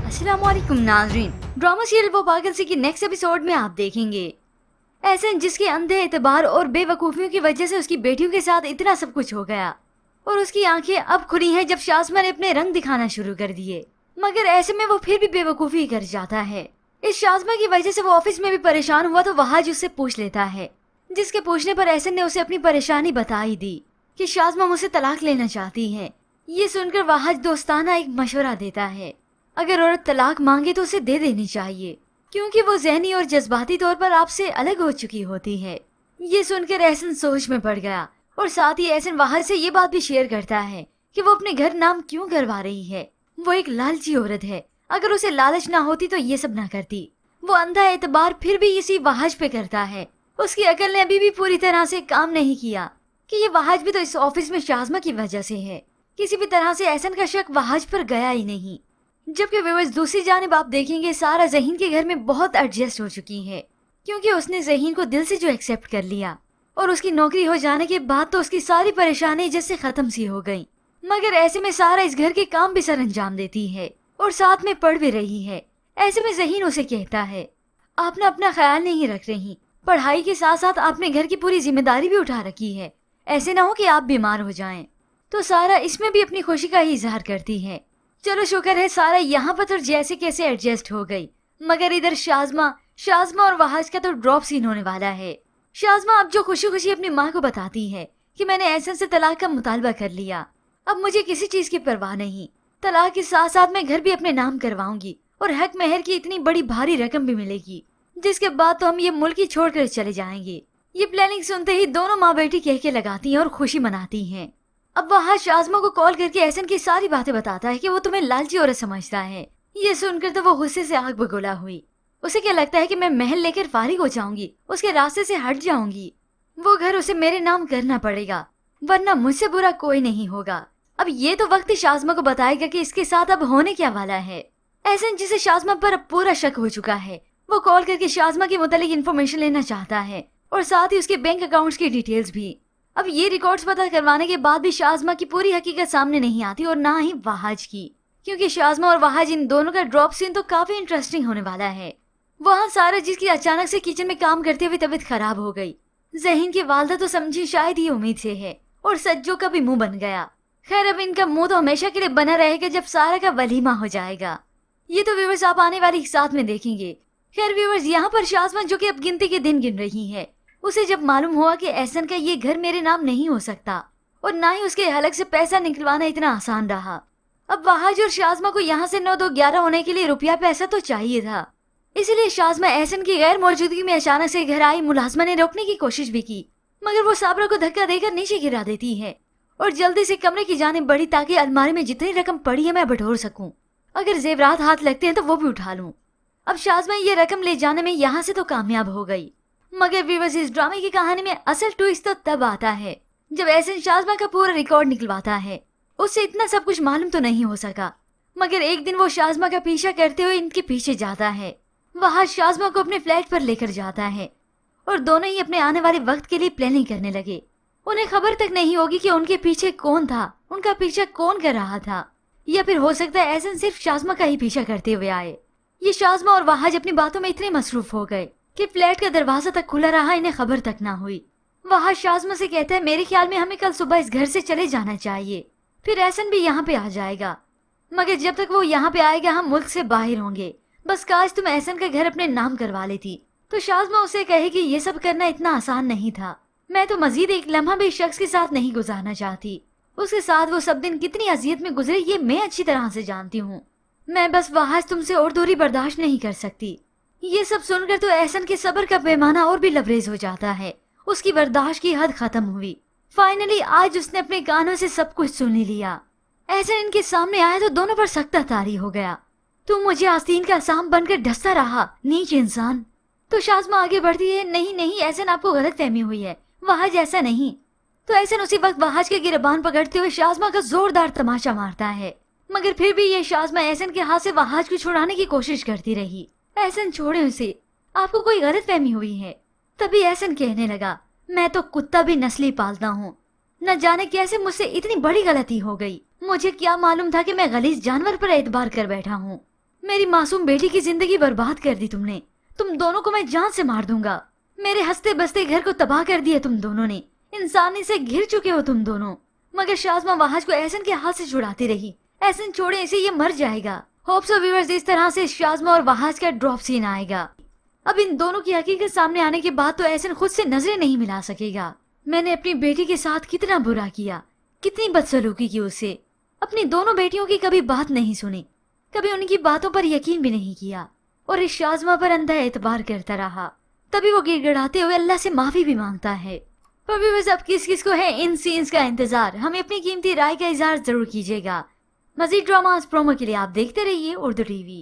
अस्सलाम वालेकुम नाज़रीन। ड्रामा सीरियल वो पागल सी की नेक्स्ट एपिसोड में आप देखेंगे एहसन जिसके अंधे एतबार और बेवकूफ़ियों की वजह से उसकी बेटियों के साथ इतना सब कुछ हो गया और उसकी आंखें अब खुली हैं जब शाज़मा ने अपने रंग दिखाना शुरू कर दिए, मगर ऐसे में वो फिर भी बेवकूफ़ी कर जाता है। इस शाज़मा की वजह से वो ऑफिस में भी परेशान हुआ तो वहाज उससे पूछ लेता है, जिसके पूछने पर एहसन ने उसे अपनी परेशानी बता ही दी कि शाज़मा मुझसे तलाक लेना चाहती है। ये सुनकर वहाज दोस्ताना एक मशवरा देता है, अगर औरत तलाक मांगे तो उसे दे देनी चाहिए क्योंकि वो ज़हनी और जज्बाती तौर पर आपसे अलग हो चुकी होती है। ये सुनकर एहसन सोच में पड़ गया और साथ ही एहसन वहाज से ये बात भी शेयर करता है कि वो अपने घर नाम क्यों करवा रही है। वो एक लालची औरत है, अगर उसे लालच ना होती तो ये सब ना करती। वो अंधा एतबार फिर भी इसी वहाज पे करता है। उसकी अकल ने अभी भी पूरी तरह से काम नहीं किया कि ये वहाज भी तो इस ऑफिस में शाज़मा की वजह से है। किसी भी तरह से एहसन का शक वहाज पर गया ही नहीं। जबकि व्यूअर्स दूसरी जानिब आप देखेंगे सारा ज़हीन के घर में बहुत एडजस्ट हो चुकी है क्योंकि उसने ज़हीन को दिल से जो एक्सेप्ट कर लिया और उसकी नौकरी हो जाने के बाद तो उसकी सारी परेशानी जैसे खत्म सी हो गई। मगर ऐसे में सारा इस घर के काम भी सर अंजाम देती है और साथ में पढ़ भी रही है। ऐसे में ज़हीन उसे कहता है, आपने अपना ख्याल नहीं रख रही, पढ़ाई के साथ साथ आपने घर की पूरी जिम्मेदारी भी उठा रखी है, ऐसे ना हो कि आप बीमार हो जाएं। तो सारा इसमें भी अपनी खुशी का ही इजहार करती है। चलो शुक्र है सारा यहाँ पर तो जैसे कैसे एडजस्ट हो गई, मगर इधर शाज़मा और वहाज का तो ड्रॉप सीन होने वाला है। शाज़मा अब जो खुशी खुशी अपनी माँ को बताती है कि मैंने एहसन से तलाक का मुतालबा कर लिया, अब मुझे किसी चीज की परवाह नहीं, तलाक के साथ साथ मैं घर भी अपने नाम करवाऊंगी और हक महर की इतनी बड़ी भारी रकम भी मिलेगी, जिसके बाद तो हम ये मुल्क ही छोड़ कर चले जाएंगे। ये प्लानिंग सुनते ही दोनों माँ बेटी कह के लगाती हैं और खुशी मनाती हैं। अब वहाँ शाज़मा को कॉल करके एहसन की सारी बातें बताता है कि वो तुम्हें लालची औरत समझता है। ये सुनकर तो वो गुस्से से आग बगोला हुई। उसे क्या लगता है कि मैं महल लेकर फारिग हो जाऊंगी, उसके रास्ते से हट जाऊंगी। वो घर उसे मेरे नाम करना पड़ेगा वरना मुझसे बुरा कोई नहीं होगा। अब ये तो वक्त ही शाज़मा को बताएगा कि इसके साथ अब होने क्या वाला है। एहसन जिसे शाज़मा पर अब पूरा शक हो चुका है, वो कॉल करके शाज़मा के मुतालिक इन्फॉर्मेशन लेना चाहता है और साथ ही उसके बैंक अकाउंट्स की डिटेल्स भी। अब ये रिकॉर्ड्स पता करवाने के बाद भी शाज़मा की पूरी हकीकत सामने नहीं आती और ना ही वहाज की, क्योंकि शाज़मा और वहाज इन दोनों का ड्रॉप सीन तो काफी इंटरेस्टिंग होने वाला है। वहाँ सारा जिसकी अचानक से किचन में काम करते हुए तबीयत खराब हो गई। ज़हीन की वालदा तो समझी शायद ये उम्मीद से है और सज्जो का भी मुंह बन गया। खैर अब इनका मुंह तो हमेशा के लिए बना रहेगा जब सारा का वलीमा हो जाएगा। ये तो व्यूअर्स आप आने वाली साथ में देखेंगे। खैर व्यूअर्स यहाँ पर शाज़मा जो कि अब गिनती के दिन गिन रही है, उसे जब मालूम हुआ कि एहसन का ये घर मेरे नाम नहीं हो सकता और ना ही उसके हलक से पैसा निकलवाना इतना आसान रहा। अब वहाज और शाज़मा को यहाँ से 9-2-11 होने के लिए रुपया पैसा तो चाहिए था, इसलिए शाज़मा एहसन की गैर मौजूदगी में अचानक से घर आई मुलाजमा ने रोकने की कोशिश भी की, मगर वो साबरा को धक्का देकर नीचे गिरा देती है और जल्दी से कमरे की जानिब बढ़ी ताकि अलमारी में जितनी रकम पड़ी है मैं बटोर सकूं, अगर जेवरात हाथ लगते हैं तो वो भी उठा लूं। अब शाज़मा ये रकम ले जाने में यहाँ से तो कामयाब हो गई, मगर व्यूअर्स इस ड्रामे की कहानी में असल ट्विस्ट तो तब आता है जब एहसन शाज़मा का पूरा रिकॉर्ड निकलवाता है। उससे इतना सब कुछ मालूम तो नहीं हो सका, मगर एक दिन वो शाज़मा का पीछा करते हुए इनके पीछे जाता है। वहाँ शाज़मा को अपने फ्लैट पर लेकर जाता है और दोनों ही अपने आने वाले वक्त के लिए प्लानिंग करने लगे। उन्हें खबर तक नहीं होगी कि उनके पीछे कौन था, उनका पीछा कौन कर रहा था, या फिर हो सकता है एहसन सिर्फ शाज़मा का ही पीछा करते हुए आए। ये शाज़मा और वहाज अपनी बातों में इतने मसरूफ हो गए कि फ्लैट का दरवाजा तक खुला रहा, इन्हें खबर तक ना हुई। वहाज शाज़मा से कहता है, मेरे ख्याल में हमें कल सुबह इस घर से चले जाना चाहिए, फिर एहसन भी यहाँ पे आ जाएगा, मगर जब तक वो यहाँ पे आएगा हम मुल्क से बाहर होंगे। बस काश तुम एहसन का घर अपने नाम करवा लेती। तो शाज़मा उसे कहे कि ये सब करना इतना आसान नहीं था, मैं तो मजीद एक लम्हा भी शख्स के साथ नहीं गुजारना चाहती। उसके साथ वो सब दिन कितनी अजियत में गुजरे ये मैं अच्छी तरह से जानती हूँ। मैं बस वहाज तुमसे और दूरी बर्दाश्त नहीं कर सकती। ये सब सुनकर तो एहसन के सब्र का पैमाना और भी लबरेज हो जाता है, उसकी बर्दाश्त की हद खत्म हुई। फाइनली आज उसने अपने कानों से सब कुछ सुन लिया। एहसन इनके सामने आया तो दोनों पर सख्त तारी हो गया। तुम मुझे आस्तीन का सांप बनकर डसता रहा, नीच इंसान। तो शाज़मा आगे बढ़ती है, नहीं नहीं एहसन आपको गलत फहमी हुई है, वहाज ऐसा नहीं। तो एहसन उसी वक्त वहाज के गिरबान पकड़ते हुए शाज़मा का जोरदार तमाचा मारता है, मगर फिर भी ये शाज़मा एहसन के हाथ से वहाज को छुड़ाने की कोशिश करती रही। एहसन छोड़े उसे, आपको कोई गलत फहमी हुई है। तभी एहसन कहने लगा, मैं तो कुत्ता भी नस्ली पालता हूँ, न जाने कैसे मुझसे इतनी बड़ी गलती हो गई। मुझे क्या मालूम था कि मैं गलीज जानवर पर एतबार कर बैठा हूँ। मेरी मासूम बेटी की जिंदगी बर्बाद कर दी तुमने। तुम दोनों को मैं जान से मार दूंगा। मेरे हंसते बसते घर को तबाह कर दिया तुम दोनों ने। इंसानी से घिर चुके हो तुम दोनों। मगर शाज़मा वहाज को एहसन के हाथ से छुड़ाती रही। एहसन छोड़े इसे, ये मर जाएगा। होप सो व्यूअर्स, इस तरह से शाज़मा और वहाज का ड्रॉप सीन आएगा। अब इन दोनों की हकीकत सामने आने के बाद तो एहसन खुद से नजरें नहीं मिला सकेगा। मैंने अपनी बेटी के साथ कितना बुरा किया, कितनी बदसलूकी की उससे। अपनी दोनों बेटियों की कभी बात नहीं सुनी, कभी उनकी बातों पर यकीन भी नहीं किया और इस शाज़मा पर अंधा एतबार करता रहा। तभी वो गिड़गिड़ाते हुए अल्लाह से माफी भी मांगता है। पर व्यूअर्स, अब किस किस को है इन सीन्स का इंतजार? हमें अपनी कीमती राय का इजहार जरूर कीजिएगा। मजीद ड्रामास प्रोमो के लिए आप देखते रहिए उर्दू टीवी।